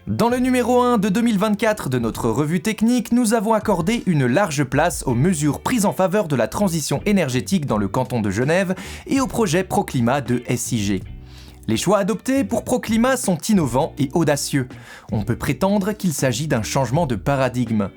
Dans le numéro 1 de 2024 de notre revue technique, nous avons accordé une large place aux mesures prises en faveur de la transition énergétique dans le canton de Genève et au projet Proclimat de SIG. Les choix adoptés pour Proclimat sont innovants et audacieux. On peut prétendre qu'il s'agit d'un changement de paradigme.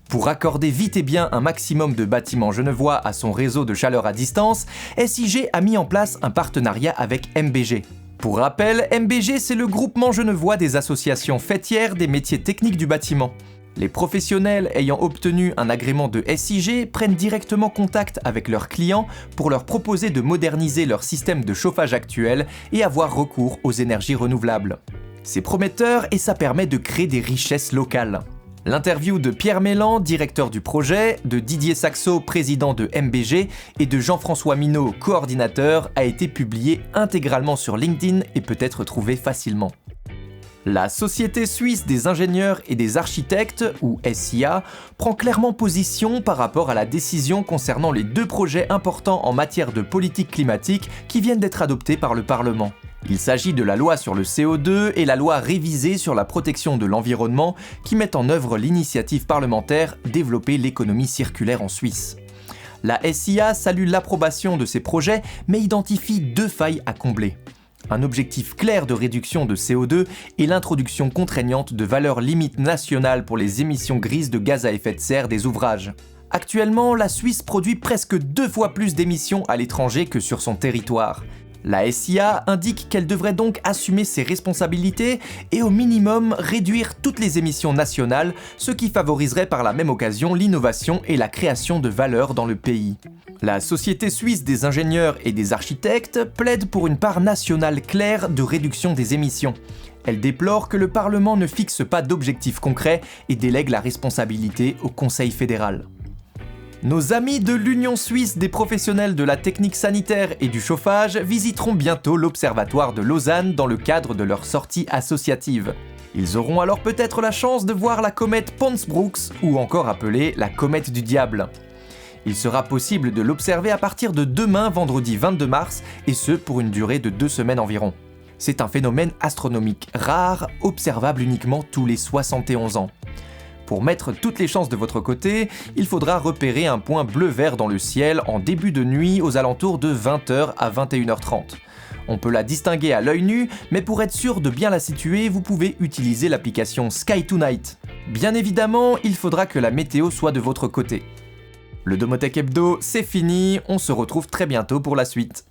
Pour accorder vite et bien un maximum de bâtiments genevois à son réseau de chaleur à distance, SIG a mis en place un partenariat avec MBG. Pour rappel, MBG, c'est le groupement genevois des associations faîtières des métiers techniques du bâtiment. Les professionnels ayant obtenu un agrément de SIG prennent directement contact avec leurs clients pour leur proposer de moderniser leur système de chauffage actuel et avoir recours aux énergies renouvelables. C'est prometteur et ça permet de créer des richesses locales. L'interview de Pierre Mélan, directeur du projet, de Didier Saxo, président de MBG, et de Jean-François Minot, coordinateur, a été publiée intégralement sur LinkedIn et peut être trouvée facilement. La Société suisse des ingénieurs et des architectes, ou SIA, prend clairement position par rapport à la décision concernant les deux projets importants en matière de politique climatique qui viennent d'être adoptés par le Parlement. Il s'agit de la loi sur le CO2 et la loi révisée sur la protection de l'environnement qui mettent en œuvre l'initiative parlementaire Développer l'économie circulaire en Suisse. La SIA salue l'approbation de ces projets mais identifie deux failles à combler. Un objectif clair de réduction de CO2 et l'introduction contraignante de valeurs limites nationales pour les émissions grises de gaz à effet de serre des ouvrages. Actuellement, la Suisse produit presque 2 fois plus d'émissions à l'étranger que sur son territoire. La SIA indique qu'elle devrait donc assumer ses responsabilités et au minimum réduire toutes les émissions nationales, ce qui favoriserait par la même occasion l'innovation et la création de valeur dans le pays. La Société suisse des ingénieurs et des architectes plaide pour une part nationale claire de réduction des émissions. Elle déplore que le Parlement ne fixe pas d'objectifs concrets et délègue la responsabilité au Conseil fédéral. Nos amis de l'Union suisse des professionnels de la technique sanitaire et du chauffage visiteront bientôt l'Observatoire de Lausanne dans le cadre de leur sortie associative. Ils auront alors peut-être la chance de voir la comète Pons-Brooks, ou encore appelée la comète du diable. Il sera possible de l'observer à partir de demain, vendredi 22 mars, et ce pour une durée de 2 semaines environ. C'est un phénomène astronomique rare, observable uniquement tous les 71 ans. Pour mettre toutes les chances de votre côté, il faudra repérer un point bleu-vert dans le ciel en début de nuit aux alentours de 20h à 21h30. On peut la distinguer à l'œil nu, mais pour être sûr de bien la situer, vous pouvez utiliser l'application Sky Tonight. Bien évidemment, il faudra que la météo soit de votre côté. Le Domotek Hebdo, c'est fini, on se retrouve très bientôt pour la suite.